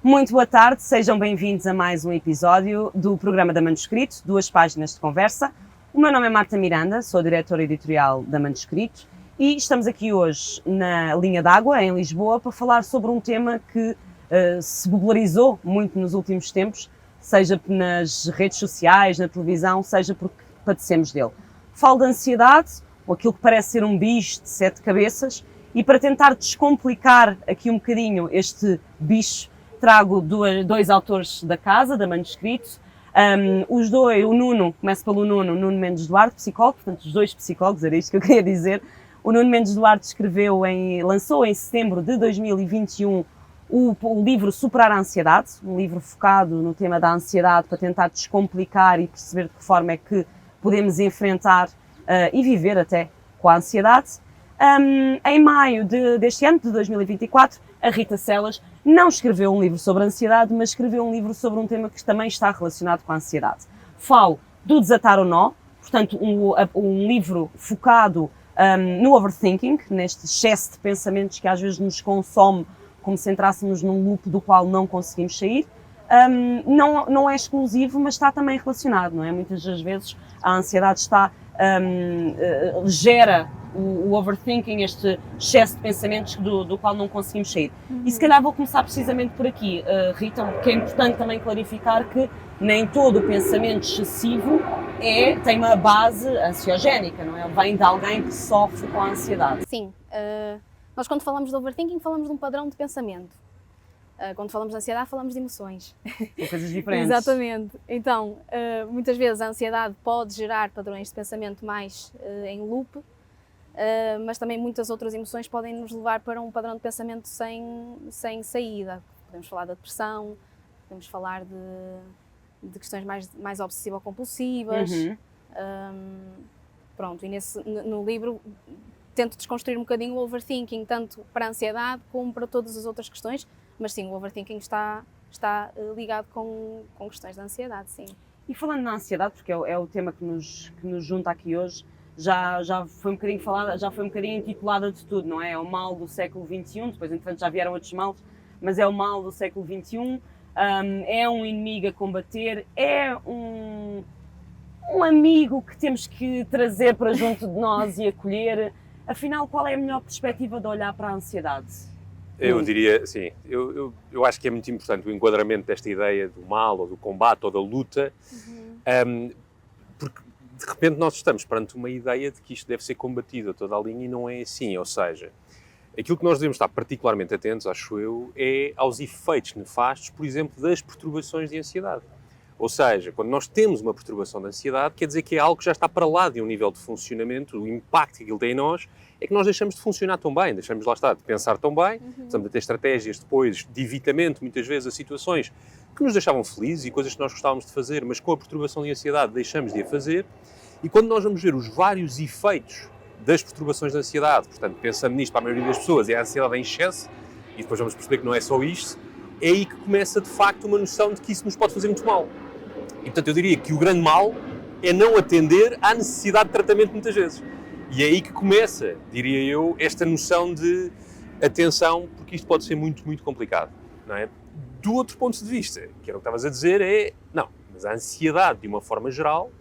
Muito boa tarde, sejam bem-vindos a mais um episódio do programa da Manuscrito, 2 páginas de conversa. O meu nome é Marta Miranda, sou diretora editorial da Manuscrito e estamos aqui hoje na Linha d'Água, em Lisboa, para falar sobre um tema que se popularizou muito nos últimos tempos, seja nas redes sociais, na televisão, seja porque padecemos dele. Falo da ansiedade, ou aquilo que parece ser um bicho de 7 cabeças, e para tentar descomplicar aqui um bocadinho este bicho, trago dois autores da casa, da Manuscrito. Os dois, o Nuno, começo pelo Nuno Mendes Duarte, psicólogo, portanto os dois psicólogos, era isto que eu queria dizer. O Nuno Mendes Duarte lançou em setembro de 2021 o livro Superar a Ansiedade, um livro focado no tema da ansiedade para tentar descomplicar e perceber de que forma é que podemos enfrentar e viver até com a ansiedade. Em maio deste ano, de 2024, a Rita Celas não escreveu um livro sobre ansiedade, mas escreveu um livro sobre um tema que também está relacionado com a ansiedade. Falo do Desatar o Nó, portanto um livro focado no overthinking, neste excesso de pensamentos que às vezes nos consome como se entrássemos num loop do qual não conseguimos sair. Não é exclusivo, mas está também relacionado, não é? Muitas das vezes a ansiedade gera o overthinking, este excesso de pensamentos do qual não conseguimos sair. E se calhar vou começar precisamente por aqui, Rita, porque é importante também clarificar que nem todo o pensamento excessivo tem uma base ansiogénica, não é? Vem de alguém que sofre com a ansiedade. Sim, nós quando falamos de overthinking falamos de um padrão de pensamento. Quando falamos de ansiedade falamos de emoções. São coisas diferentes. Exatamente. Então, muitas vezes a ansiedade pode gerar padrões de pensamento mais em loop, mas também muitas outras emoções podem nos levar para um padrão de pensamento sem saída. Podemos falar da depressão, podemos falar de questões mais obsessivo-compulsivas. Pronto, e no livro tento desconstruir um bocadinho o overthinking, tanto para a ansiedade como para todas as outras questões, mas sim, o overthinking está ligado com questões da ansiedade, sim. E falando na ansiedade, porque é o tema que nos junta aqui hoje, já foi um bocadinho falada, já foi um bocadinho intitulada de tudo, não é? É o mal do século XXI, depois entretanto já vieram outros males, mas é o mal do século XXI, é um inimigo a combater, é um amigo que temos que trazer para junto de nós e acolher. Afinal, qual é a melhor perspectiva de olhar para a ansiedade? Eu diria, sim, eu acho que é muito importante o enquadramento desta ideia do mal, ou do combate, ou da luta, porque de repente nós estamos perante uma ideia de que isto deve ser combatido a toda a linha e não é assim, ou seja, aquilo que nós devemos estar particularmente atentos, acho eu, é aos efeitos nefastos, por exemplo, das perturbações de ansiedade. Ou seja, quando nós temos uma perturbação de ansiedade, quer dizer que é algo que já está para lá de um nível de funcionamento, o impacto que aquilo tem em nós, é que nós deixamos de funcionar tão bem, deixamos, lá está, de pensar tão bem, estamos a ter estratégias depois de evitamento, muitas vezes, a situações que nos deixavam felizes e coisas que nós gostávamos de fazer, mas com a perturbação de ansiedade deixamos de a fazer. E quando nós vamos ver os vários efeitos das perturbações de ansiedade, portanto, pensando nisto para a maioria das pessoas, é a ansiedade em excesso, e depois vamos perceber que não é só isto, é aí que começa, de facto, uma noção de que isso nos pode fazer muito mal. E, portanto, eu diria que o grande mal é não atender à necessidade de tratamento muitas vezes. E é aí que começa, diria eu, esta noção de atenção, porque isto pode ser muito, muito complicado, não é? Do outro ponto de vista, que era o que estavas a dizer, não, mas a ansiedade, de uma forma geral,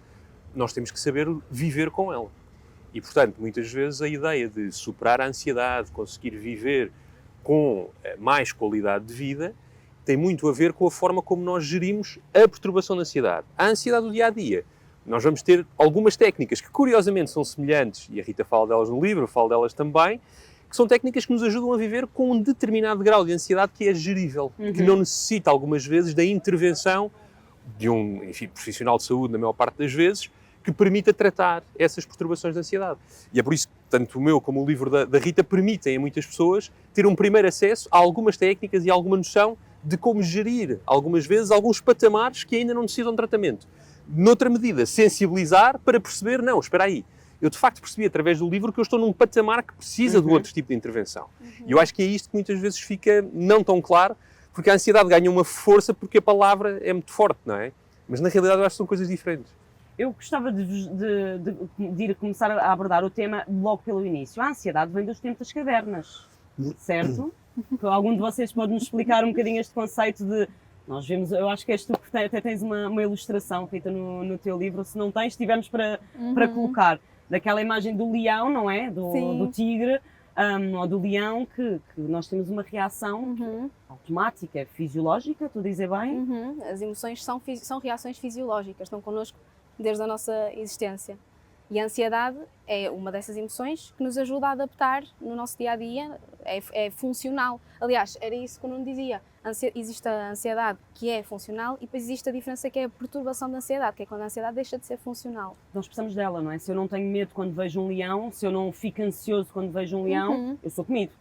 nós temos que saber viver com ela. E, portanto, muitas vezes a ideia de superar a ansiedade, conseguir viver com mais qualidade de vida, tem muito a ver com a forma como nós gerimos a perturbação da ansiedade. A ansiedade do dia-a-dia. Nós vamos ter algumas técnicas que, curiosamente, são semelhantes, e a Rita fala delas no livro, eu falo delas também, que são técnicas que nos ajudam a viver com um determinado grau de ansiedade que é gerível, que não necessita, algumas vezes, da intervenção de um profissional de saúde, na maior parte das vezes, que permita tratar essas perturbações de ansiedade. E é por isso que tanto o meu como o livro da Rita permitem a muitas pessoas ter um primeiro acesso a algumas técnicas e a alguma noção de como gerir, algumas vezes, alguns patamares que ainda não necessitam de tratamento. Noutra medida, sensibilizar para perceber, não, espera aí, eu de facto percebi através do livro que eu estou num patamar que precisa de outro tipo de intervenção. E eu acho que é isto que muitas vezes fica não tão claro, porque a ansiedade ganha uma força porque a palavra é muito forte, não é? Mas na realidade eu acho que são coisas diferentes. Eu gostava de ir começar a abordar o tema logo pelo início. A ansiedade vem dos tempos das cavernas, certo? Algum de vocês pode nos explicar um bocadinho este conceito de... Nós vemos, eu acho que és tu que até tens uma ilustração, Rita, no teu livro. Se não tens, tivemos para colocar daquela imagem do leão, não é? Do tigre, ou do leão, que nós temos uma reação automática, fisiológica, tu dizes bem? As emoções são reações fisiológicas, estão connosco desde a nossa existência. E a ansiedade é uma dessas emoções que nos ajuda a adaptar no nosso dia-a-dia, é funcional. Aliás, era isso que eu não dizia. Existe a ansiedade que é funcional e depois existe a diferença que é a perturbação da ansiedade, que é quando a ansiedade deixa de ser funcional. Nós precisamos dela, não é? Se eu não tenho medo quando vejo um leão, se eu não fico ansioso quando vejo um leão, eu sou comido.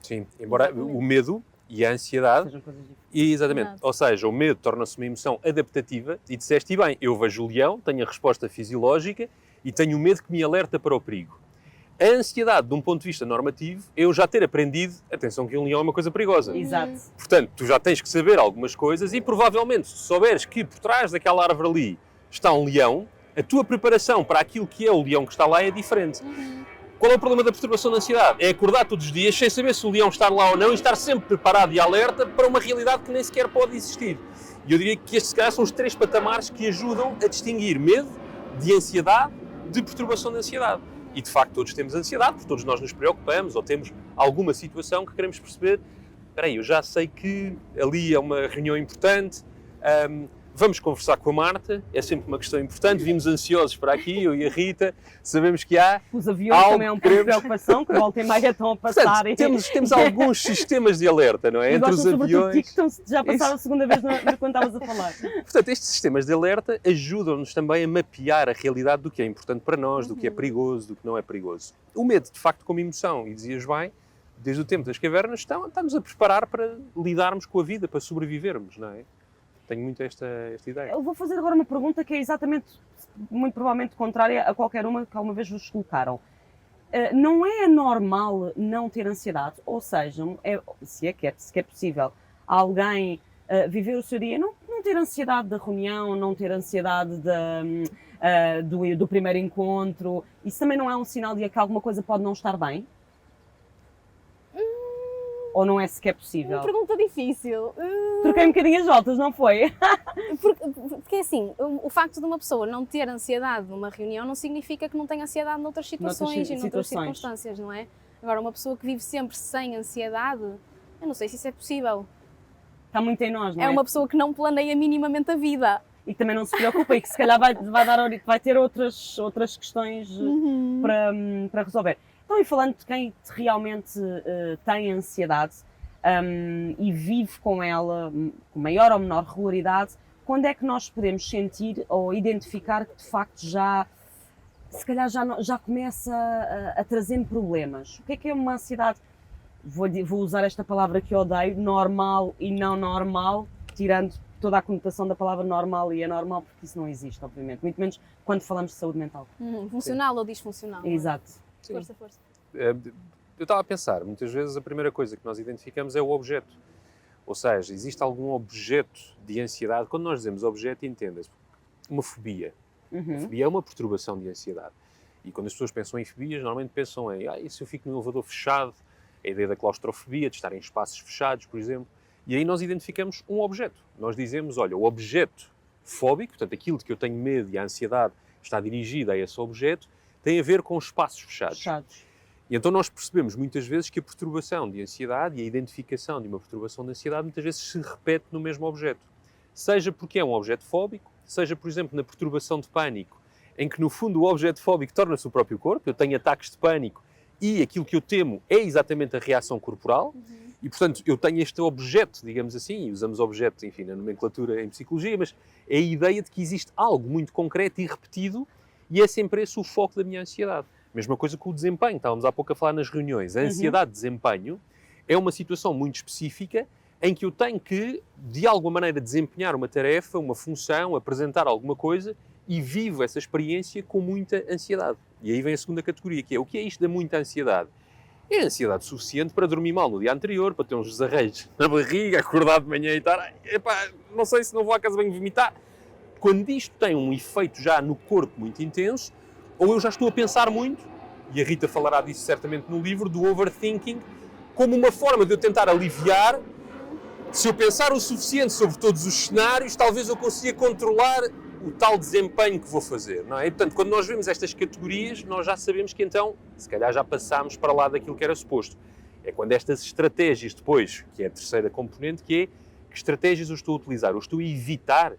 Sim, embora exatamente. O medo e a ansiedade... Sejam coisas diferentes. Exatamente, ou seja, o medo torna-se uma emoção adaptativa e disseste bem, eu vejo o leão, tenho a resposta fisiológica e tenho o medo que me alerta para o perigo. A ansiedade, de um ponto de vista normativo, é eu já ter aprendido, atenção que um leão é uma coisa perigosa. Exato. Portanto, tu já tens que saber algumas coisas e provavelmente, se souberes que por trás daquela árvore ali está um leão, a tua preparação para aquilo que é o leão que está lá é diferente. Qual é o problema da perturbação da ansiedade? É acordar todos os dias sem saber se o leão está lá ou não e estar sempre preparado e alerta para uma realidade que nem sequer pode existir. E eu diria que estes, se calhar, são os 3 patamares que ajudam a distinguir medo de ansiedade de perturbação da ansiedade. E, de facto, todos temos ansiedade, porque todos nós nos preocupamos ou temos alguma situação que queremos perceber. Espera aí, eu já sei que ali é uma reunião importante, vamos conversar com a Marta, é sempre uma questão importante, vimos ansiosos para aqui, eu e a Rita, sabemos que há... Os aviões também é um pouco de preocupação, que volta e meia estão a passar. Portanto, temos alguns sistemas de alerta, não é? E entre os aviões... De ti, que já passaram a segunda vez quando estavas a falar. Portanto, estes sistemas de alerta ajudam-nos também a mapear a realidade do que é importante para nós, do que é perigoso, do que não é perigoso. O medo, de facto, como emoção, e dizias bem, desde o tempo das cavernas, está-nos a preparar para lidarmos com a vida, para sobrevivermos, não é? Tenho muito esta ideia. Eu vou fazer agora uma pergunta que é exatamente, muito provavelmente, contrária a qualquer uma que alguma vez vos colocaram. Não é normal não ter ansiedade? Ou seja, se é possível, alguém viver o seu dia, não ter ansiedade da reunião, não ter ansiedade do primeiro encontro, isso também não é um sinal de que alguma coisa pode não estar bem? Ou não é sequer possível? Uma pergunta difícil. Troquei um bocadinho as voltas, não foi? Porque assim, o facto de uma pessoa não ter ansiedade numa reunião não significa que não tenha ansiedade noutras situações e noutras circunstâncias, não é? Agora, uma pessoa que vive sempre sem ansiedade, eu não sei se isso é possível. Está muito em nós, não é? É uma pessoa que não planeia minimamente a vida. E que também não se preocupa e que se calhar vai ter outras questões para resolver. Então, e falando de quem realmente tem ansiedade e vive com ela com maior ou menor regularidade, quando é que nós podemos sentir ou identificar que de facto se calhar já começa a trazer problemas? O que é uma ansiedade, vou usar esta palavra que eu odeio, normal e não normal, tirando toda a conotação da palavra normal e anormal, porque isso não existe, obviamente, muito menos quando falamos de saúde mental. Funcional ou disfuncional. Exato. Sim. Força. Eu estava a pensar, muitas vezes a primeira coisa que nós identificamos é o objeto. Ou seja, existe algum objeto de ansiedade. Quando nós dizemos objeto, entenda-se uma fobia. A fobia é uma perturbação de ansiedade. E quando as pessoas pensam em fobias, normalmente pensam em e se eu fico num elevador fechado, a ideia da claustrofobia, de estar em espaços fechados, por exemplo. E aí nós identificamos um objeto. Nós dizemos, olha, o objeto fóbico, portanto, aquilo de que eu tenho medo e a ansiedade está dirigida a esse objeto, tem a ver com espaços fechados. E então nós percebemos muitas vezes que a perturbação de ansiedade e a identificação de uma perturbação de ansiedade muitas vezes se repete no mesmo objeto. Seja porque é um objeto fóbico, seja, por exemplo, na perturbação de pânico, em que no fundo o objeto fóbico torna-se o próprio corpo, eu tenho ataques de pânico e aquilo que eu temo é exatamente a reação corporal, e portanto eu tenho este objeto, digamos assim, e usamos objeto, enfim, na nomenclatura em psicologia, mas é a ideia de que existe algo muito concreto e repetido e é sempre esse o foco da minha ansiedade. Mesma coisa com o desempenho, estávamos há pouco a falar nas reuniões. A ansiedade de desempenho é uma situação muito específica em que eu tenho que, de alguma maneira, desempenhar uma tarefa, uma função, apresentar alguma coisa e vivo essa experiência com muita ansiedade. E aí vem a segunda categoria, que é o que é isto da muita ansiedade? É ansiedade suficiente para dormir mal no dia anterior, para ter uns desarreios na barriga, acordar de manhã e estar, não sei se não vou à casa bem vomitar. Quando isto tem um efeito já no corpo muito intenso, ou eu já estou a pensar muito, e a Rita falará disso certamente no livro, do overthinking, como uma forma de eu tentar aliviar. Se eu pensar o suficiente sobre todos os cenários, talvez eu consiga controlar o tal desempenho que vou fazer, não é? E, portanto, quando nós vemos estas categorias, nós já sabemos que então, se calhar já passámos para lá daquilo que era suposto. É quando estas estratégias depois, que é a terceira componente, que é que estratégias eu estou a utilizar? Eu estou a evitar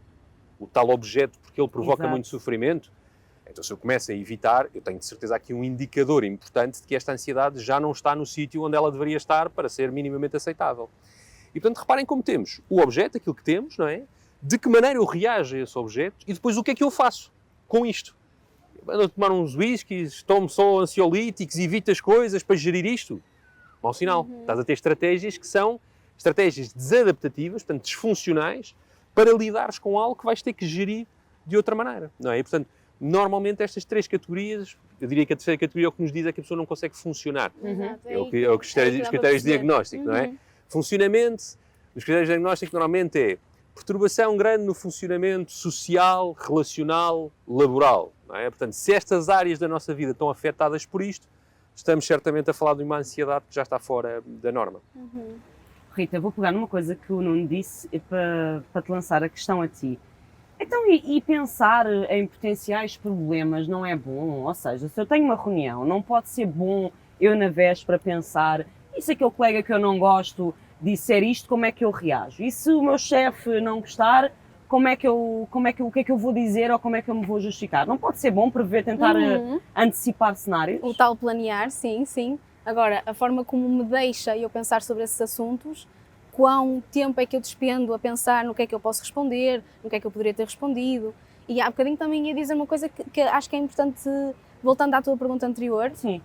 o tal objeto porque ele provoca muito sofrimento. Então, se eu começo a evitar, eu tenho de certeza aqui um indicador importante de que esta ansiedade já não está no sítio onde ela deveria estar para ser minimamente aceitável. E, portanto, reparem como temos o objeto, aquilo que temos, não é? De que maneira eu reajo a esse objeto e depois o que é que eu faço com isto? Ando a tomar uns whiskies, tomo só ansiolíticos, evito as coisas para gerir isto? Mau sinal. Estás a ter estratégias que são estratégias desadaptativas, portanto, disfuncionais, para lidares com algo que vais ter que gerir de outra maneira, não é? E, portanto, normalmente estas três categorias, eu diria que a terceira categoria é o que nos diz é que a pessoa não consegue funcionar. É o que os critérios de diagnóstico, não é? Funcionamento, os critérios de diagnóstico normalmente é perturbação grande no funcionamento social, relacional, laboral, não é? Portanto, se estas áreas da nossa vida estão afetadas por isto, estamos certamente a falar de uma ansiedade que já está fora da norma. Rita, vou pegar numa coisa que o Nuno disse para te lançar a questão a ti. Então, e pensar em potenciais problemas não é bom? Ou seja, se eu tenho uma reunião, não pode ser bom eu na véspera pensar, e se aquele colega que eu não gosto disser isto, como é que eu reajo? E se o meu chefe não gostar, o que é que eu vou dizer ou como é que eu me vou justificar? Não pode ser bom prever, tentar antecipar cenários? O tal planear, sim, sim. Agora, a forma como me deixa eu pensar sobre esses assuntos, quão tempo é que eu despendo a pensar no que é que eu posso responder, no que é que eu poderia ter respondido. E há bocadinho também ia dizer uma coisa que acho que é importante, voltando à tua pergunta anterior, Sim.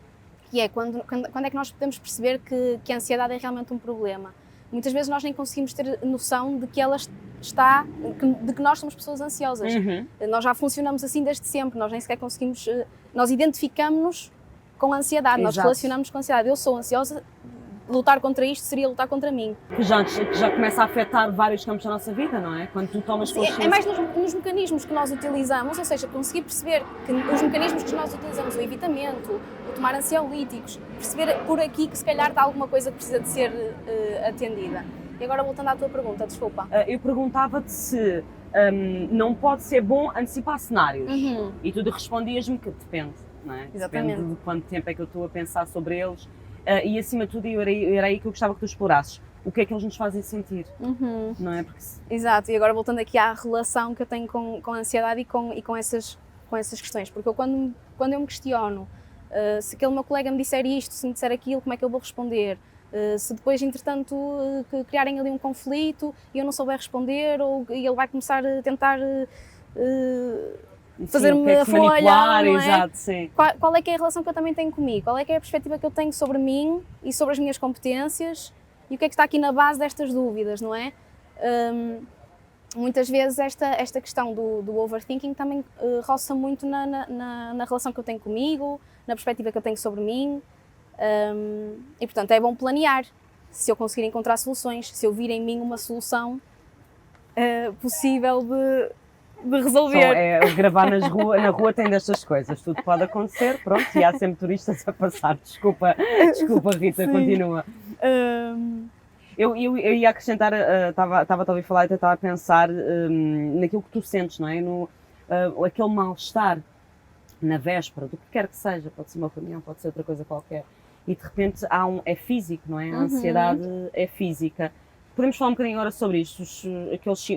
que é quando é que nós podemos perceber que a ansiedade é realmente um problema. Muitas vezes nós nem conseguimos ter noção de que ela está, de que nós somos pessoas ansiosas. Nós já funcionamos assim desde sempre, nós nem sequer conseguimos, nós identificamos-nos com a ansiedade, nós relacionamos com a ansiedade. Eu sou ansiosa, lutar contra isto seria lutar contra mim. Que já começa a afetar vários campos da nossa vida, não é? Quando tu tomas consciência. É mais nos mecanismos que nós utilizamos, ou seja, conseguir perceber que os mecanismos que nós utilizamos, o evitamento, o tomar ansiolíticos, perceber por aqui que se calhar está alguma coisa que precisa de ser atendida. E agora voltando à tua pergunta, desculpa. Eu perguntava-te se não pode ser bom antecipar cenários. E tu respondias-me que depende, não é? Exatamente. Depende de quanto tempo é que eu estou a pensar sobre eles. E acima de tudo, era aí que eu gostava que tu explorasses. O que é que eles nos fazem sentir, não é? Porque Exato, e agora voltando aqui à relação que eu tenho com a ansiedade e com essas questões, porque quando eu me questiono se aquele meu colega me disser isto, se me disser aquilo, como é que eu vou responder? Se depois, entretanto, criarem ali um conflito e eu não souber responder, e ele vai começar a tentar fazer-me a folha, não é? Exato, sim. Qual é que é a relação que eu também tenho comigo? Qual é que é a perspectiva que eu tenho sobre mim e sobre as minhas competências? E o que é que está aqui na base destas dúvidas, não é? Muitas vezes esta questão do overthinking também roça muito na relação que eu tenho comigo, na perspectiva que eu tenho sobre mim. E, portanto, é bom planear. Se eu conseguir encontrar soluções, se eu vir em mim uma solução possível de resolver. Gravar na rua tem destas coisas, tudo pode acontecer, pronto, e há sempre turistas a passar. Desculpa Rita, Sim. Continua. Eu ia acrescentar, estava a ouvir falar e estava a pensar naquilo que tu sentes, não é? Aquele mal-estar na véspera, do que quer que seja, pode ser uma reunião, pode ser outra coisa qualquer, e de repente é físico, não é? A ansiedade é física. Podemos falar um bocadinho agora sobre isto,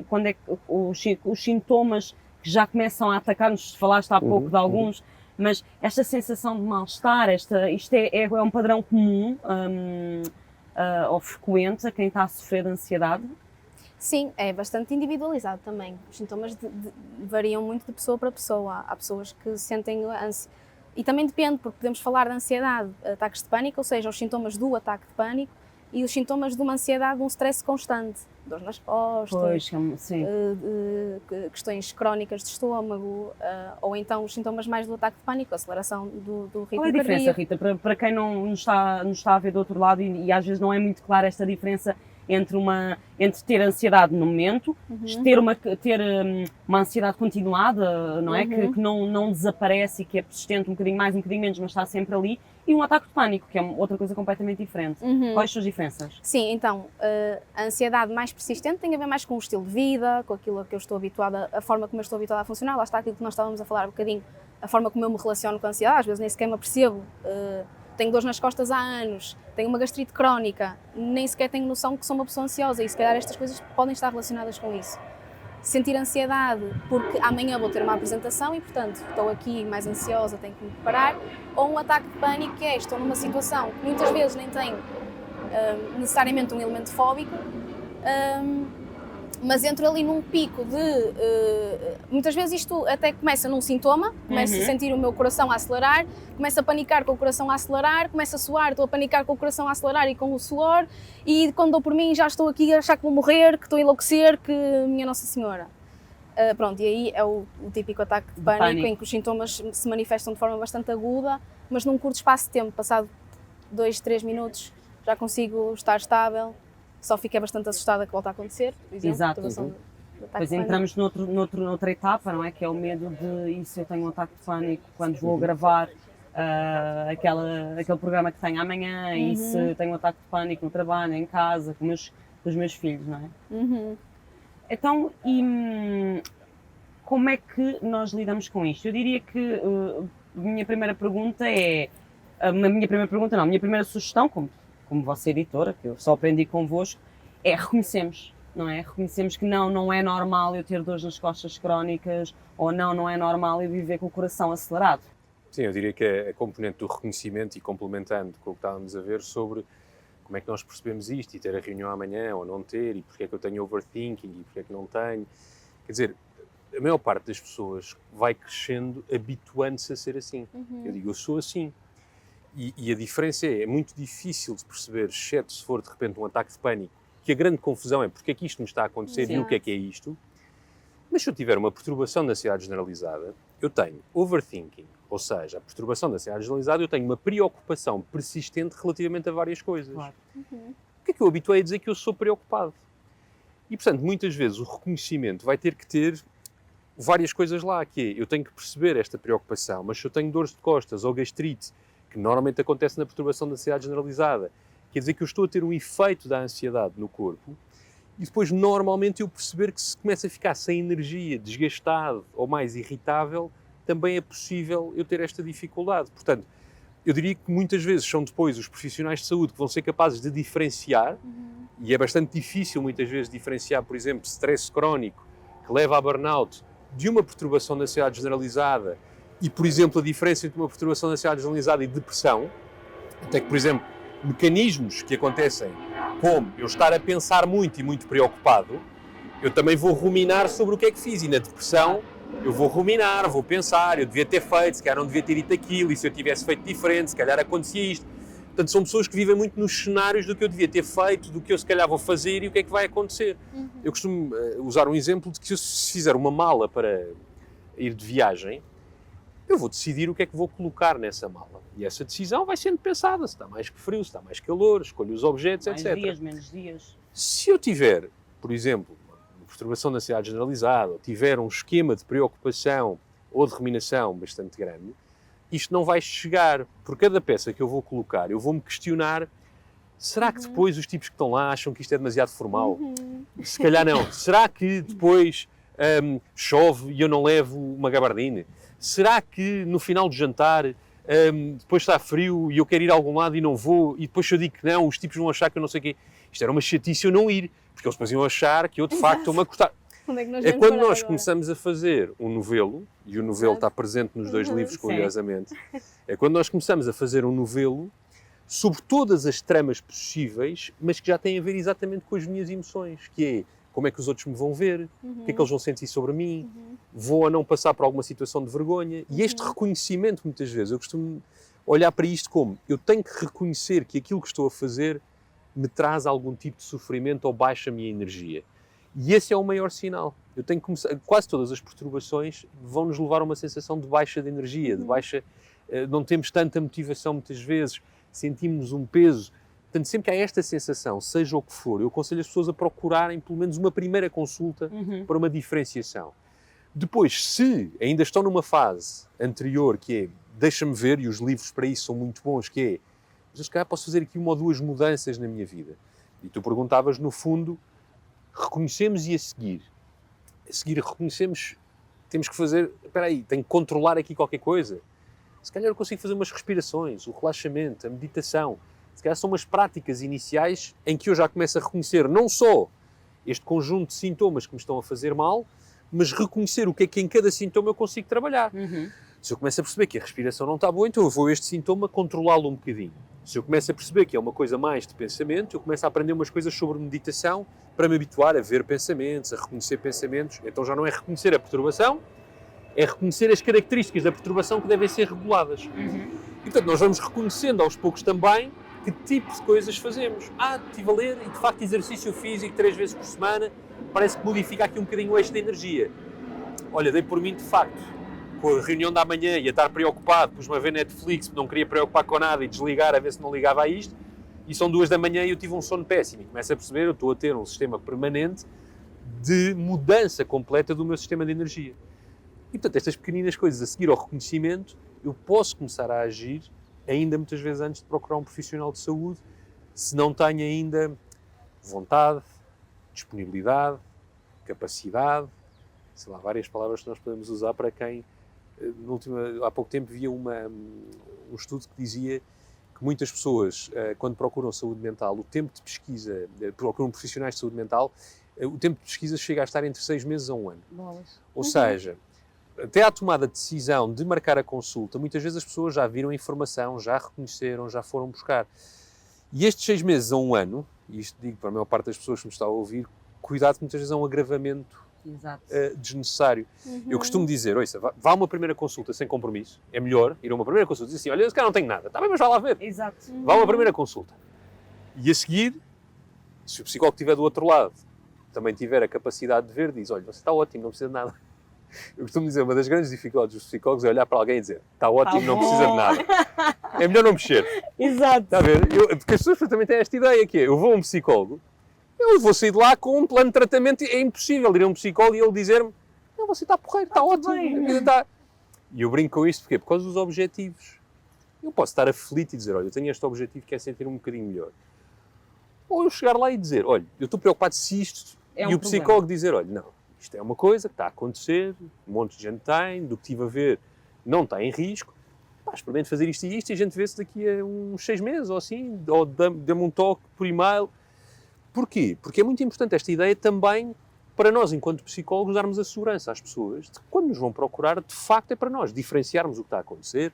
quando é que os sintomas que já começam a atacar-nos, falaste há pouco de alguns, mas esta sensação de mal-estar, isto é um padrão comum ou frequente a quem está a sofrer de ansiedade? Sim, é bastante individualizado também. Os sintomas variam muito de pessoa para pessoa. Há pessoas que sentem ânsia. E também depende, porque podemos falar de ansiedade, ataques de pânico, ou seja, os sintomas do ataque de pânico, e os sintomas de uma ansiedade, de um stress constante, dor nas costas, sim. Questões crónicas de estômago, ou então os sintomas mais do ataque de pânico, aceleração do ritmo cardíaco. Qual é a diferença, Rita, para quem não nos está a ver do outro lado e às vezes não é muito clara esta diferença entre ter ansiedade no momento, ter uma ansiedade continuada, não é? Que não desaparece e que é persistente um bocadinho mais, um bocadinho menos, mas está sempre ali, e um ataque de pânico, que é outra coisa completamente diferente. Quais são as diferenças? Sim, então, a ansiedade mais persistente tem a ver mais com o estilo de vida, com aquilo a que eu estou habituada, a forma como eu estou habituada a funcionar. Lá está aquilo que nós estávamos a falar um bocadinho, a forma como eu me relaciono com a ansiedade. Às vezes nem sequer me apercebo, tenho dores nas costas há anos, tenho uma gastrite crónica, nem sequer tenho noção que sou uma pessoa ansiosa, e se calhar estas coisas podem estar relacionadas com isso. Sentir ansiedade porque amanhã vou ter uma apresentação e, portanto, estou aqui mais ansiosa, tenho que me preparar, ou um ataque de pânico que é, estou numa situação que muitas vezes nem tem necessariamente um elemento fóbico, mas entro ali num pico de... muitas vezes isto até começa num sintoma, começo a sentir o meu coração a acelerar, começo a panicar com o coração a acelerar, começo a suar, estou a panicar com o coração a acelerar e com o suor, e quando dou por mim já estou aqui a achar que vou morrer, que estou a enlouquecer, que minha Nossa Senhora. Pronto, e aí é o típico ataque de pânico em que os sintomas se manifestam de forma bastante aguda, mas num curto espaço de tempo, passado 2, 3 minutos, já consigo estar estável. Só fiquei bastante assustada que volta a acontecer, por exemplo. Exato. Depois entramos noutra etapa, não é? Que é o medo de, e se eu tenho um ataque de pânico quando vou gravar aquele programa que tenho amanhã, e se tenho um ataque de pânico no trabalho, em casa, com os meus filhos, não é? Então, como é que nós lidamos com isto? Eu diria que a minha primeira pergunta é... A minha primeira sugestão, como vossa editora, que eu só aprendi convosco, é reconhecemos, não é? Reconhecemos que não é normal eu ter dores nas costas crónicas, ou não é normal eu viver com o coração acelerado. Sim, eu diria que a componente do reconhecimento, e complementando com o que estávamos a ver sobre como é que nós percebemos isto, e ter a reunião amanhã ou não ter, e porque é que eu tenho overthinking e porque é que não tenho. Quer dizer, a maior parte das pessoas vai crescendo habituando-se a ser assim. Eu digo, eu sou assim. E a diferença é muito difícil de perceber, exceto se for de repente um ataque de pânico, que a grande confusão é porque é que isto me está a acontecer e o que é isto. Mas se eu tiver uma perturbação da ansiedade generalizada, eu tenho overthinking, ou seja, a perturbação da ansiedade generalizada, eu tenho uma preocupação persistente relativamente a várias coisas. Claro. O que é que eu habituei a dizer que eu sou preocupado? E, portanto, muitas vezes o reconhecimento vai ter que ter várias coisas lá, que é, eu tenho que perceber esta preocupação, mas se eu tenho dores de costas ou gastrite, que normalmente acontece na perturbação da ansiedade generalizada, quer dizer que eu estou a ter um efeito da ansiedade no corpo, e depois normalmente eu perceber que se começa a ficar sem energia, desgastado ou mais irritável, também é possível eu ter esta dificuldade. Portanto, eu diria que muitas vezes são depois os profissionais de saúde que vão ser capazes de diferenciar, e é bastante difícil muitas vezes diferenciar, por exemplo, stress crónico que leva a burnout de uma perturbação da ansiedade generalizada, e, por exemplo, a diferença entre uma perturbação da ansiedade generalizada e depressão, até que, por exemplo, mecanismos que acontecem como eu estar a pensar muito e muito preocupado, eu também vou ruminar sobre o que é que fiz, e na depressão eu vou ruminar, vou pensar, eu devia ter feito, se calhar não devia ter dito aquilo, e se eu tivesse feito diferente, se calhar acontecia isto. Portanto, são pessoas que vivem muito nos cenários do que eu devia ter feito, do que eu se calhar vou fazer e o que é que vai acontecer. Eu costumo usar um exemplo de que se fizer uma mala para ir de viagem, eu vou decidir o que é que vou colocar nessa mala. E essa decisão vai sendo pensada, se está mais frio, se está mais calor, escolho os objetos, mais etc. dias, menos dias. Se eu tiver, por exemplo, uma perturbação da ansiedade generalizada, ou tiver um esquema de preocupação ou de ruminação bastante grande, isto não vai chegar. Por cada peça que eu vou colocar, eu vou-me questionar, será que depois os tipos que estão lá acham que isto é demasiado formal? Se calhar não. Será que depois chove e eu não levo uma gabardine? Será que no final do jantar depois está frio e eu quero ir a algum lado e não vou, e depois se eu digo que não, os tipos vão achar que eu não sei o quê? Isto era uma chatice eu não ir, porque eles depois iam achar que eu de facto estou-me a cortar. É quando nós começamos a fazer um novelo, e o novelo está presente nos dois livros, curiosamente, é quando nós começamos a fazer um novelo sobre todas as tramas possíveis, mas que já têm a ver exatamente com as minhas emoções, que é como é que os outros me vão ver, o que é que eles vão sentir sobre mim, vou ou não passar por alguma situação de vergonha. E este reconhecimento, muitas vezes, eu costumo olhar para isto como, eu tenho que reconhecer que aquilo que estou a fazer me traz algum tipo de sofrimento ou baixa a minha energia. E esse é o maior sinal. Eu tenho que começar, quase todas as perturbações vão nos levar a uma sensação de baixa de energia, de baixa, não temos tanta motivação muitas vezes, sentimos um peso Portanto, sempre que há esta sensação, seja o que for, eu aconselho as pessoas a procurarem pelo menos uma primeira consulta para uma diferenciação. Depois, se ainda estão numa fase anterior, que é, deixa-me ver, e os livros para isso são muito bons, que é, mas se calhar posso fazer aqui uma ou duas mudanças na minha vida. E tu perguntavas, no fundo, reconhecemos e a seguir reconhecemos, temos que fazer, espera aí, tenho que controlar aqui qualquer coisa. Se calhar eu consigo fazer umas respirações, o relaxamento, a meditação. Se calhar são umas práticas iniciais em que eu já começo a reconhecer não só este conjunto de sintomas que me estão a fazer mal, mas reconhecer o que é que em cada sintoma eu consigo trabalhar. Se eu começo a perceber que a respiração não está boa, então eu vou a este sintoma controlá-lo um bocadinho. Se eu começo a perceber que é uma coisa mais de pensamento, eu começo a aprender umas coisas sobre meditação para me habituar a ver pensamentos, a reconhecer pensamentos. Então já não é reconhecer a perturbação, é reconhecer as características da perturbação que devem ser reguladas. E, portanto, nós vamos reconhecendo aos poucos também que tipo de coisas fazemos. Estive a ler e, de facto, exercício físico 3 vezes por semana parece que modifica aqui um bocadinho o eixo da energia. Olha, dei por mim, de facto, com a reunião da manhã e a estar preocupado, pus-me a ver Netflix, não queria preocupar com nada e desligar a ver se não ligava a isto, e são 2 da manhã e eu tive um sono péssimo. E começo a perceber, eu estou a ter um sistema permanente de mudança completa do meu sistema de energia. E, portanto, estas pequeninas coisas a seguir ao reconhecimento, eu posso começar a agir ainda muitas vezes antes de procurar um profissional de saúde, se não tenho ainda vontade, disponibilidade, capacidade, sei lá, várias palavras que nós podemos usar para quem, há pouco tempo, via um estudo que dizia que muitas pessoas, quando procuram saúde mental, o tempo de pesquisa, procuram profissionais de saúde mental, o tempo de pesquisa chega a estar entre 6 meses a 1 ano. Ou seja, até à tomada de decisão de marcar a consulta, muitas vezes as pessoas já viram a informação, já reconheceram, já foram buscar. E estes 6 meses a 1 ano, e isto digo para a maior parte das pessoas que me estão a ouvir, cuidado que muitas vezes é um agravamento desnecessário. Eu costumo dizer, ouça, vá a uma primeira consulta sem compromisso, é melhor ir a uma primeira consulta e dizer assim, olha, esse cara não tem nada, está bem, mas vá lá ver. Vá a uma primeira consulta. E a seguir, se o psicólogo estiver do outro lado, também tiver a capacidade de ver, diz, olha, você está ótimo, não precisa de nada. Eu costumo dizer, uma das grandes dificuldades dos psicólogos é olhar para alguém e dizer, está ótimo, não precisa de nada. É melhor não mexer. Exato. Está a ver? Porque as pessoas também têm esta ideia que é, eu vou a um psicólogo, eu vou sair de lá com um plano de tratamento, é impossível ir a um psicólogo e ele dizer-me, não, você está porreiro, está ótimo. E eu brinco com isto, porquê? Por causa dos objetivos. Eu posso estar aflito e dizer, olha, eu tenho este objetivo que é sentir um bocadinho melhor. Ou eu chegar lá e dizer, olha, eu estou preocupado se isto, e o psicólogo dizer, olha, não, isto é uma coisa que está a acontecer, um monte de gente tem, do que estive a ver não está em risco, experimente fazer isto e isto e a gente vê-se daqui a uns 6 meses ou assim, ou dê-me um toque por e-mail. Porquê? Porque é muito importante esta ideia também para nós, enquanto psicólogos, darmos a segurança às pessoas de que quando nos vão procurar, de facto é para nós diferenciarmos o que está a acontecer,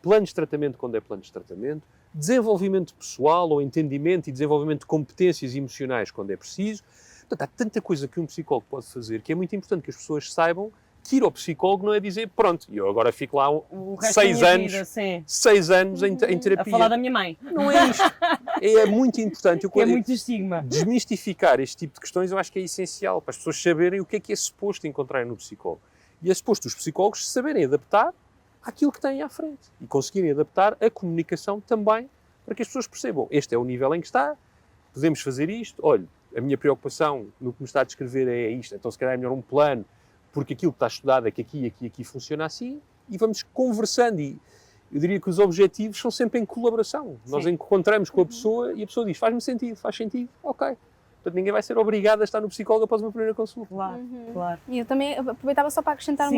planos de tratamento quando é plano de tratamento, desenvolvimento pessoal ou entendimento e desenvolvimento de competências emocionais quando é preciso. Portanto, há tanta coisa que um psicólogo pode fazer que é muito importante que as pessoas saibam que ir ao psicólogo não é dizer, pronto, eu agora fico lá 6 anos, vida, 6 anos em terapia. A falar da minha mãe. Não é isto. É muito importante. É muito estigma. Desmistificar este tipo de questões eu acho que é essencial para as pessoas saberem o que é suposto encontrar no psicólogo. E é suposto os psicólogos se saberem adaptar àquilo que têm à frente e conseguirem adaptar a comunicação também para que as pessoas percebam, este é o nível em que está, podemos fazer isto, olha, a minha preocupação no que me está a descrever é isto, então se calhar é melhor um plano, porque aquilo que está estudado é que aqui funciona assim, e vamos conversando. E eu diria que os objetivos são sempre em colaboração. Sim. Nós encontramos com a pessoa e a pessoa diz, faz-me sentido, faz sentido, ok. Portanto, ninguém vai ser obrigado a estar no psicólogo após uma primeira consulta. Claro, claro. E eu também aproveitava só para acrescentar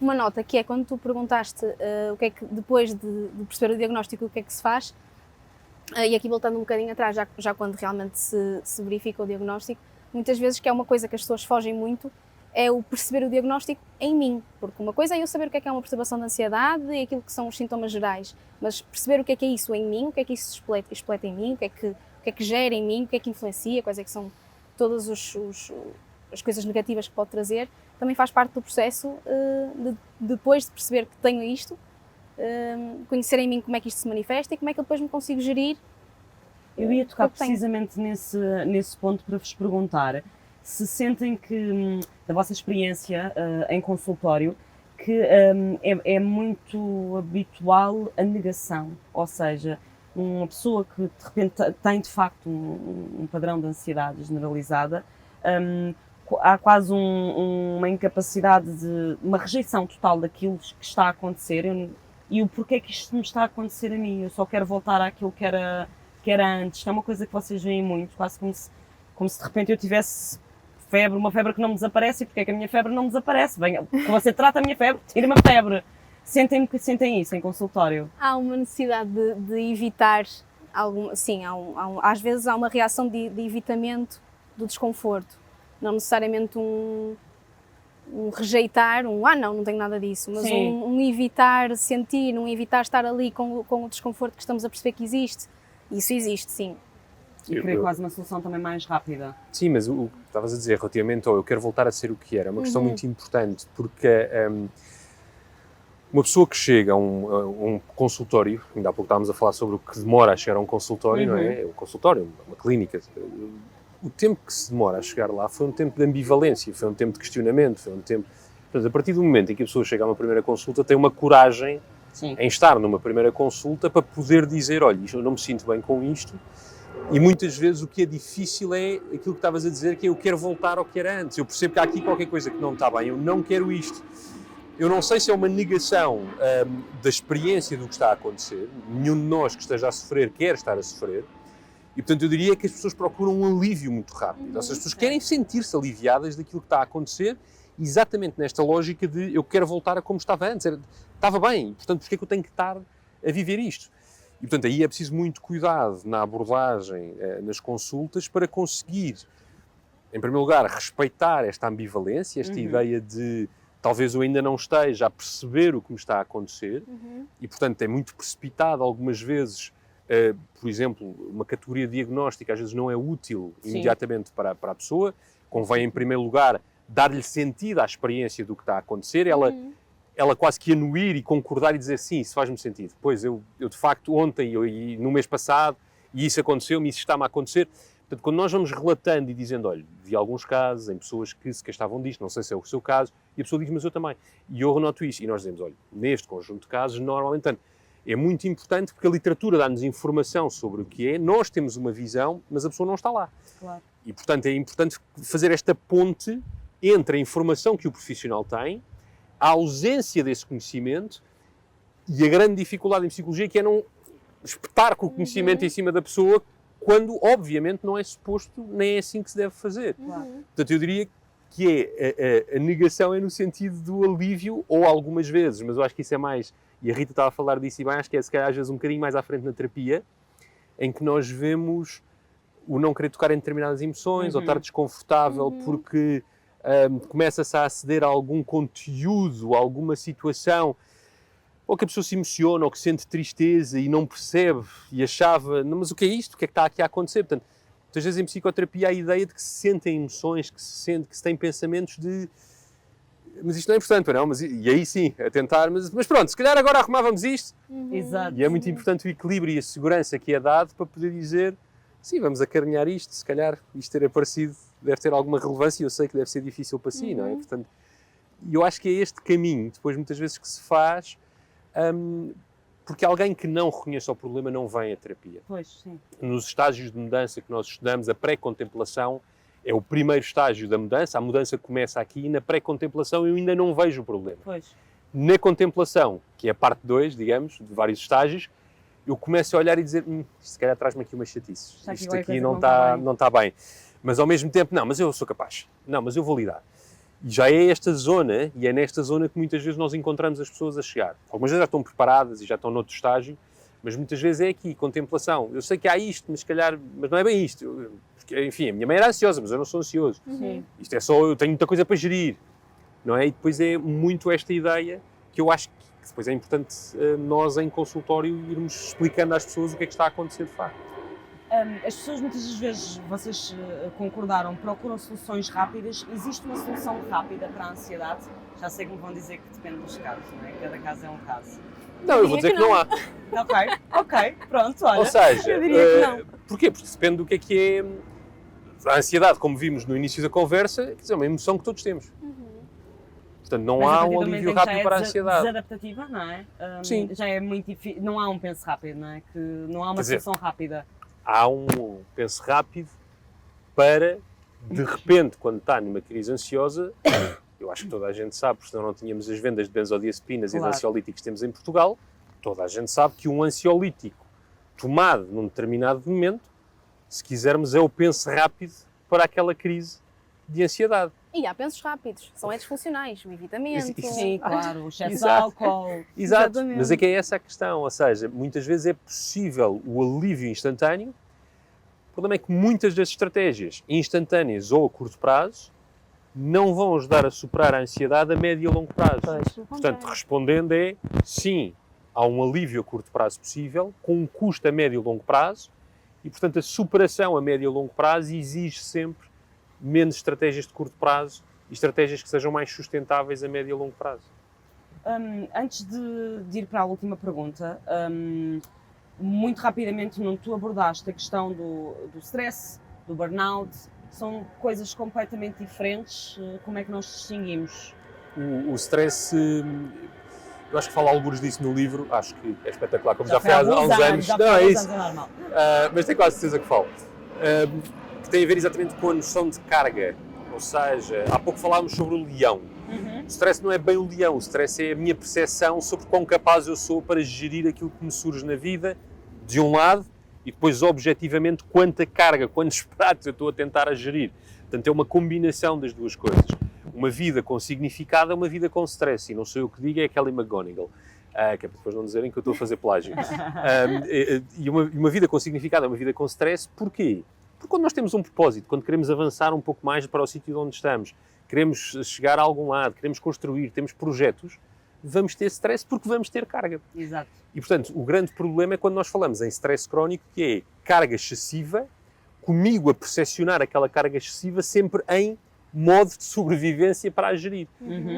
uma nota, que é quando tu perguntaste o que é que, depois de perceber o diagnóstico, o que é que se faz, e aqui voltando um bocadinho atrás, já quando realmente se verifica o diagnóstico, muitas vezes, que é uma coisa que as pessoas fogem muito, é o perceber o diagnóstico em mim, porque uma coisa é eu saber o que é uma perturbação de ansiedade e aquilo que são os sintomas gerais, mas perceber o que é isso em mim, o que é que isso expleta em mim, o que é que gera em mim, o que é que influencia, quais é que são todas as coisas negativas que pode trazer, também faz parte do processo depois de perceber que tenho isto, conhecer em mim como é que isto se manifesta e como é que eu depois me consigo gerir. Eu ia tocar precisamente nesse ponto para vos perguntar se sentem que, da vossa experiência em consultório, que é muito habitual a negação, ou seja, uma pessoa que de repente tem de facto um padrão de ansiedade generalizada, há quase uma incapacidade uma rejeição total daquilo que está a acontecer e o porquê que isto me está a acontecer a mim. Eu só quero voltar àquilo que era antes. É uma coisa que vocês veem muito, quase como se de repente eu tivesse febre, uma febre que não me desaparece. E porque é que a minha febre não me desaparece? Bem, que você trata a minha febre, tira-me a febre. Sentem isso em consultório? Há uma necessidade de evitar às vezes há uma reação de evitamento do desconforto. Não necessariamente um rejeitar, não tenho nada disso, mas um evitar sentir, um evitar estar ali com o desconforto que estamos a perceber que existe. Isso existe, sim. E querer quase uma solução também mais rápida. Sim, mas o que estavas a dizer relativamente ao eu quero voltar a ser o que era, é uma questão muito importante, porque uma pessoa que chega a um consultório, ainda há pouco estávamos a falar sobre o que demora a chegar a um consultório, não é? Um consultório, uma clínica. O tempo que se demora a chegar lá foi um tempo de ambivalência, foi um tempo de questionamento, foi um tempo... Portanto, a partir do momento em que a pessoa chega a uma primeira consulta, tem uma coragem em estar numa primeira consulta para poder dizer, olha, eu não me sinto bem com isto, e muitas vezes o que é difícil é aquilo que estavas a dizer, que é eu quero voltar ao que era antes, eu percebo que há aqui qualquer coisa que não está bem, eu não quero isto. Eu não sei se é uma negação da experiência do que está a acontecer, nenhum de nós que esteja a sofrer quer estar a sofrer, e portanto eu diria que as pessoas procuram um alívio muito rápido, ou seja, as pessoas querem sentir-se aliviadas daquilo que está a acontecer, exatamente nesta lógica de eu quero voltar a como estava antes, estava bem, portanto porque é que eu tenho que estar a viver isto? E portanto aí é preciso muito cuidado na abordagem, nas consultas, para conseguir, em primeiro lugar, respeitar esta ambivalência, esta ideia de talvez eu ainda não esteja a perceber o que me está a acontecer e, portanto, é muito precipitado algumas vezes, por exemplo, uma categoria diagnóstica às vezes não é útil imediatamente para a pessoa, convém, em primeiro lugar, dar-lhe sentido à experiência do que está a acontecer, ela quase que anuir e concordar e dizer sim, isso faz-me sentido. Pois, eu de facto ontem e no mês passado, e isso aconteceu-me, isso está-me a acontecer. Portanto, quando nós vamos relatando e dizendo, olha, vi alguns casos em pessoas que se queixavam disto, não sei se é o seu caso, e a pessoa diz, mas eu também. E eu renoto isto. E nós dizemos, olha, neste conjunto de casos, normalmente, é muito importante porque a literatura dá-nos informação sobre o que é, nós temos uma visão, mas a pessoa não está lá. Claro. E, portanto, é importante fazer esta ponte entre a informação que o profissional tem, a ausência desse conhecimento e a grande dificuldade em psicologia, que é não espetar com o conhecimento em cima da pessoa, quando, obviamente, não é suposto, nem é assim que se deve fazer. Portanto, eu diria que a negação é no sentido do alívio, ou algumas vezes, mas eu acho que isso é mais, e a Rita estava a falar disso e bem, acho que é se calhar às vezes um bocadinho mais à frente na terapia, em que nós vemos o não querer tocar em determinadas emoções, ou estar desconfortável porque começa-se a aceder a algum conteúdo, a alguma situação, ou que a pessoa se emociona, ou que sente tristeza e não percebe, e achava, não, mas o que é isto? O que é que está aqui a acontecer? Portanto, muitas vezes em psicoterapia há a ideia de que se sentem emoções, que se têm pensamentos de mas isto não é importante, não? E aí sim, a tentar, mas pronto, se calhar agora arrumávamos isto. Exato. E é muito importante o equilíbrio e a segurança que é dado para poder dizer, sim, vamos acarinhar isto, se calhar isto ter aparecido deve ter alguma relevância e eu sei que deve ser difícil para si, não é? Portanto, eu acho que é este caminho, depois muitas vezes que se faz, porque alguém que não reconheça o problema não vem à terapia. Pois, sim. Nos estágios de mudança que nós estudamos, a pré-contemplação é o primeiro estágio da mudança, a mudança começa aqui, e na pré-contemplação eu ainda não vejo o problema. Pois. Na contemplação, que é a parte 2, digamos, de vários estágios, eu começo a olhar e dizer, isto se calhar traz-me aqui umas chatices, isto aqui não está bem. Mas ao mesmo tempo, não, mas eu sou capaz, não, mas eu vou lidar. E já é esta zona, e é nesta zona que muitas vezes nós encontramos as pessoas a chegar. Algumas vezes já estão preparadas e já estão noutro estágio, mas muitas vezes é aqui, contemplação. Eu sei que há isto, mas se calhar, mas não é bem isto. Porque, enfim, a minha mãe era ansiosa, mas eu não sou ansioso. Isto é só, eu tenho muita coisa para gerir, não é? E depois é muito esta ideia que eu acho que depois é importante nós em consultório irmos explicando às pessoas o que é que está a acontecer de facto. As pessoas muitas das vezes, vocês concordaram, procuram soluções rápidas. Existe uma solução rápida para a ansiedade? Já sei que me vão dizer que depende dos casos, não é? Cada caso é um caso. Não, eu vou dizer que não há. Ok, pronto, olha. Ou seja, eu diria que não. Porquê? Porque depende do que é a ansiedade, como vimos no início da conversa, é uma emoção que todos temos. Portanto, não Mas a há partir um do alívio momento em que rápido para a já é ansiedade. desadaptativa, não é? Sim. Já é muito difícil, não há um penso rápido, não é? Que não há uma Quer dizer, solução rápida. Há um penso rápido para, de repente, quando está numa crise ansiosa, eu acho que toda a gente sabe, porque senão não tínhamos as vendas de benzodiazepinas e de Claro. ansiolíticos que temos em Portugal, toda a gente sabe que um ansiolítico tomado num determinado momento, se quisermos, é o penso rápido para aquela crise de ansiedade. E há pensos rápidos, são disfuncionais, o evitamento. Sim, claro, o excesso de Exato. álcool. Exato, Exatamente. mas é que é essa a questão, ou seja, muitas vezes é possível o alívio instantâneo, o problema é que muitas das estratégias instantâneas ou a curto prazo não vão ajudar a superar a ansiedade a médio e a longo prazo. Portanto, respondendo é, sim, há um alívio a curto prazo possível, com um custo a médio e longo prazo, e portanto a superação a médio e longo prazo exige sempre menos estratégias de curto prazo e estratégias que sejam mais sustentáveis a médio e longo prazo. Antes de ir para a última pergunta, muito rapidamente tu abordaste a questão do stress, do burnout, são coisas completamente diferentes, como é que nós distinguimos? O stress, eu acho que falo alguns disso no livro, acho que é espetacular, como já foi há há alguns uns anos. já Não, foi há é alguns isso. anos, é normal. Mas tenho quase certeza que falo. Que tem a ver exatamente com a noção de carga. Ou seja, há pouco falámos sobre o leão. O stress não é bem o leão, o stress é a minha percepção sobre quão capaz eu sou para gerir aquilo que me surge na vida, de um lado, e depois objetivamente quanta carga, quantos pratos eu estou a tentar a gerir. Portanto, é uma combinação das duas coisas. Uma vida com significado é uma vida com stress, e não sou eu que digo, é a Kelly McGonigal. Que é para depois não dizerem que eu estou a fazer plágio. E uma vida com significado é uma vida com stress, porquê? Porque quando nós temos um propósito, quando queremos avançar um pouco mais para o sítio onde estamos, queremos chegar a algum lado, queremos construir, temos projetos, vamos ter stress porque vamos ter carga. Exato. E, portanto, o grande problema é quando nós falamos em stress crónico, que é carga excessiva, comigo a percepcionar aquela carga excessiva sempre em modo de sobrevivência para a gerir.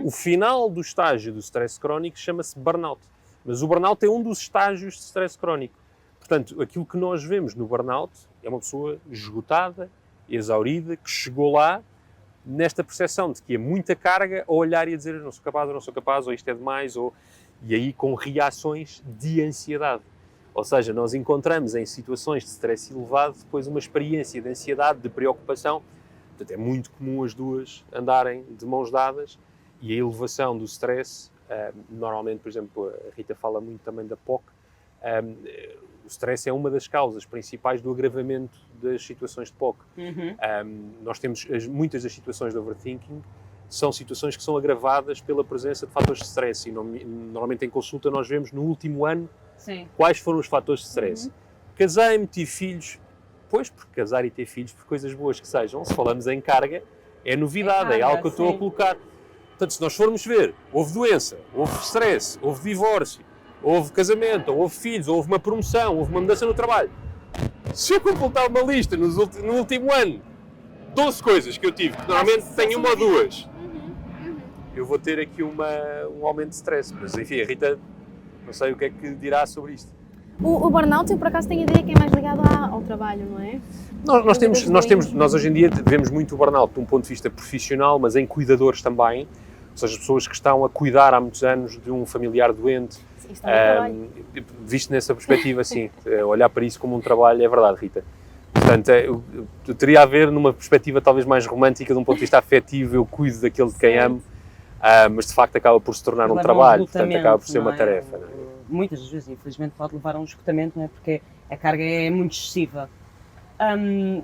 O final do estágio do stress crónico chama-se burnout. Mas o burnout é um dos estágios de stress crónico. Portanto, aquilo que nós vemos no burnout é uma pessoa esgotada, exaurida, que chegou lá nesta percepção de que é muita carga a olhar e a dizer eu não sou capaz, ou isto é demais, e aí com reações de ansiedade. Ou seja, nós encontramos em situações de stress elevado depois uma experiência de ansiedade, de preocupação. Portanto, é muito comum as duas andarem de mãos dadas e a elevação do stress, normalmente, por exemplo, a Rita fala muito também da POC, o stress é uma das causas principais do agravamento das situações de POC. Nós temos muitas das situações de overthinking são situações que são agravadas pela presença de fatores de stress e normalmente em consulta nós vemos no último ano quais foram os fatores de stress. Casei-me, tive filhos, pois, porque casar e ter filhos, por coisas boas que sejam, se falamos em carga, é novidade, é algo que eu estou a colocar. Portanto, se nós formos ver, houve doença, houve stress, houve divórcio, houve casamento, houve filhos, houve uma promoção, houve uma mudança no trabalho. Se eu completar uma lista no último ano, 12 coisas que eu tive, que normalmente tenho uma ou duas, eu vou ter aqui um aumento de stress. Mas enfim, a Rita, não sei o que é que dirá sobre isto. O burnout, eu por acaso tenho a ideia que é mais ligado ao trabalho, não é? Nós hoje em dia vemos muito o burnout de um ponto de vista profissional, mas em cuidadores também, ou seja, pessoas que estão a cuidar há muitos anos de um familiar doente. Sim, isto é um trabalho. Visto nessa perspectiva, sim, olhar para isso como um trabalho é verdade, Rita. Portanto, eu teria a ver numa perspectiva talvez mais romântica, de um ponto de vista afetivo, eu cuido daquele de quem amo, mas de facto acaba por se tornar um trabalho, portanto acaba por ser uma tarefa. Não é? Muitas das vezes, infelizmente, pode levar a um esgotamento, não é? Porque a carga é muito excessiva.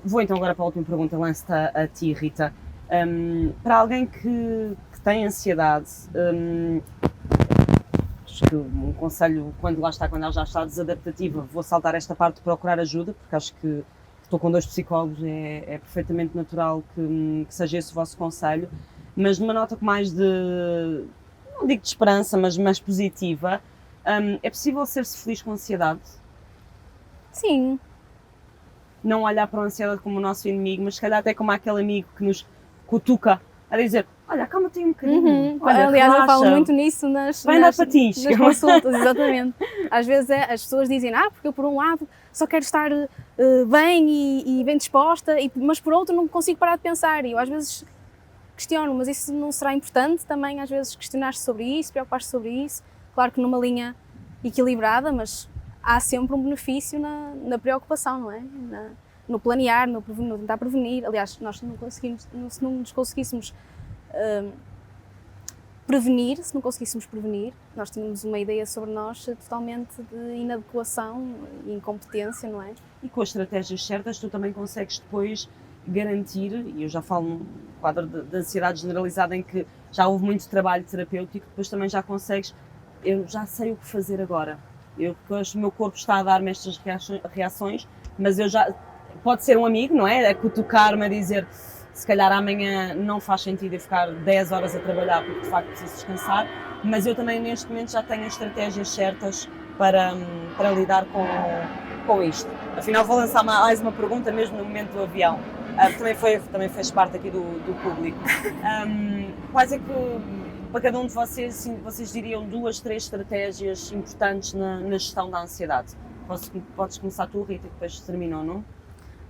Vou então agora para a última pergunta, lanço-te a ti, Rita. Para alguém que tem ansiedade, acho que um conselho, quando ela já está desadaptativa, vou saltar esta parte de procurar ajuda, porque acho que estou com 2 psicólogos, é perfeitamente natural que seja esse o vosso conselho, mas numa nota com mais de, não digo de esperança, mas mais positiva, é possível ser-se feliz com ansiedade? Sim. Não olhar para a ansiedade como o nosso inimigo, mas se calhar até como aquele amigo que nos cutuca a dizer, olha, calma-te um bocadinho. Olha, aliás, relaxa. eu falo muito nisso nas patins. Nas consultas, exatamente. Às vezes as pessoas dizem, porque eu por um lado só quero estar bem e bem disposta, mas por outro não consigo parar de pensar. E eu às vezes questiono, mas isso não será importante também às vezes questionar-se sobre isso, preocupar-se sobre isso? Claro que numa linha equilibrada, mas há sempre um benefício na preocupação, não é? No planear, no tentar prevenir. Aliás, nós se não nos conseguíssemos prevenir, nós tínhamos uma ideia sobre nós totalmente de inadequação e incompetência, não é? E com as estratégias certas tu também consegues depois garantir, e eu já falo num quadro de ansiedade generalizada em que já houve muito trabalho terapêutico, depois também já consegues, eu já sei o que fazer agora. O meu corpo está a dar-me estas reações, mas eu já... Pode ser um amigo, não é? A cutucar-me a dizer se calhar amanhã não faz sentido eu ficar 10 horas a trabalhar porque de facto preciso descansar, mas eu também neste momento já tenho as estratégias certas para lidar com isto. Afinal vou lançar mais uma pergunta mesmo no momento do avião, também fez parte aqui do público. Quais é que, para cada um de vocês, assim, vocês diriam 2, 3 estratégias importantes na gestão da ansiedade? Podes começar tu, Rita, que depois terminou, não?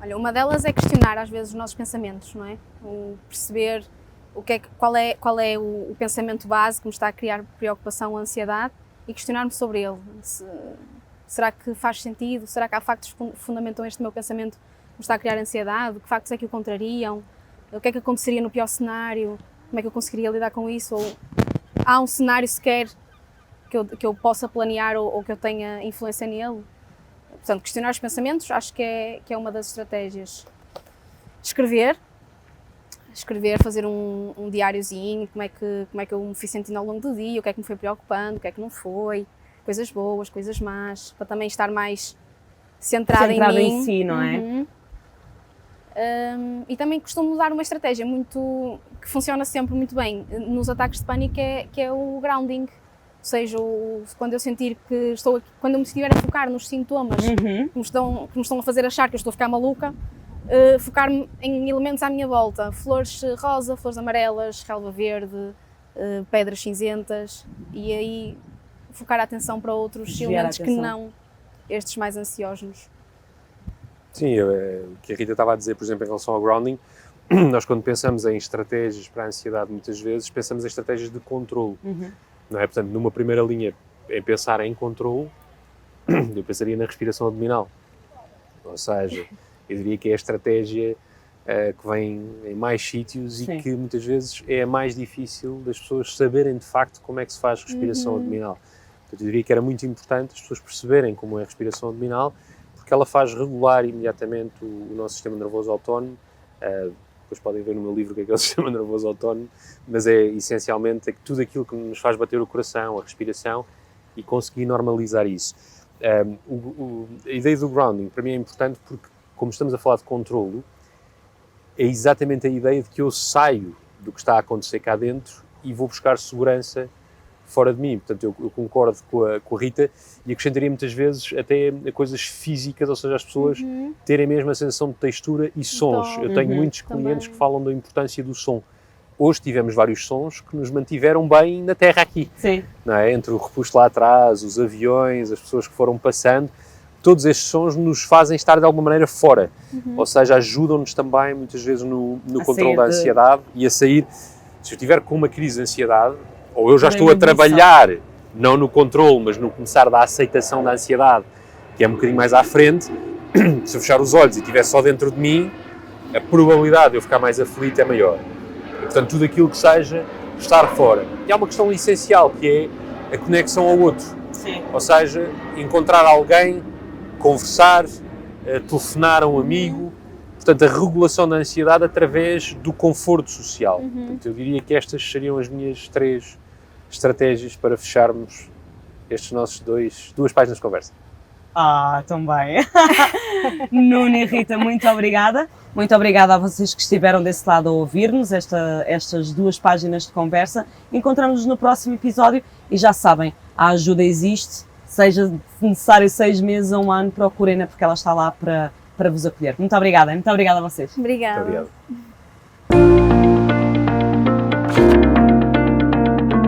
Olha, uma delas é questionar às vezes os nossos pensamentos, não é? Perceber qual é o pensamento base que me está a criar preocupação ou ansiedade e questionar-me sobre ele. Será que faz sentido? Será que há factos que fundamentam este meu pensamento que me está a criar ansiedade? Que factos é que o contrariam? O que é que aconteceria no pior cenário? Como é que eu conseguiria lidar com isso? Ou há um cenário sequer que eu possa planear ou que eu tenha influência nele? Portanto, questionar os pensamentos acho que é uma das estratégias. Escrever, fazer um diáriozinho, como é que eu me fui sentindo ao longo do dia, o que é que me foi preocupando, o que é que não foi, coisas boas, coisas más, para também estar mais centrada em mim. Si, não é? Uhum. E também costumo usar uma estratégia que funciona sempre muito bem nos ataques de pânico, que é o grounding. Ou seja, quando eu sentir que quando eu me estiver a focar nos sintomas que me estão a fazer achar que eu estou a ficar maluca, focar-me em elementos à minha volta, flores rosa, flores amarelas, relva verde, pedras cinzentas, e aí focar a atenção para outros elementos que não estes mais ansiógenos. Sim, o que a Rita estava a dizer, por exemplo, em relação ao grounding, nós quando pensamos em estratégias para a ansiedade, muitas vezes pensamos em estratégias de controle. Não é? Portanto, numa primeira linha, em pensar em controle, eu pensaria na respiração abdominal. Ou seja, eu diria que é a estratégia que vem em mais sítios e que muitas vezes é a mais difícil das pessoas saberem de facto como é que se faz respiração abdominal. Portanto, eu diria que era muito importante as pessoas perceberem como é a respiração abdominal, porque ela faz regular imediatamente o nosso sistema nervoso autónomo. Depois podem ver no meu livro o que é o sistema nervoso autónomo, mas é essencialmente tudo aquilo que nos faz bater o coração, a respiração, e conseguir normalizar isso. A ideia do grounding para mim é importante porque, como estamos a falar de controlo, é exatamente a ideia de que eu saio do que está a acontecer cá dentro e vou buscar segurança fora de mim. Portanto, eu concordo com a Rita e acrescentaria muitas vezes até coisas físicas, ou seja, as pessoas terem mesmo a sensação de textura e sons. Eu tenho muitos clientes que falam da importância do som. Hoje tivemos vários sons que nos mantiveram bem na terra aqui. Sim. Não é? Entre o repuxo lá atrás, os aviões, as pessoas que foram passando, todos estes sons nos fazem estar de alguma maneira fora. Ou seja, ajudam-nos também muitas vezes no controle da ansiedade e a sair. Se eu estiver com uma crise de ansiedade, ou eu já estou a trabalhar, não no controle, mas no começar da aceitação da ansiedade, que é um bocadinho mais à frente, se eu fechar os olhos e estiver só dentro de mim, a probabilidade de eu ficar mais aflito é maior. E, portanto, tudo aquilo que seja estar fora. E há uma questão essencial, que é a conexão ao outro. Sim. Ou seja, encontrar alguém, conversar, telefonar a um amigo. Portanto, a regulação da ansiedade através do conforto social. Portanto, eu diria que estas seriam as minhas 3 estratégias para fecharmos estes nossos 2 páginas de conversa. Tão bem. Nuno e Rita, muito obrigada. Muito obrigada a vocês que estiveram desse lado a ouvir-nos, estas 2 páginas de conversa. Encontramos-nos no próximo episódio e já sabem, a ajuda existe, seja necessário 6 meses ou 1 ano, procurem-na porque ela está lá para vos acolher. Muito obrigada a vocês. Obrigada. Muito obrigado.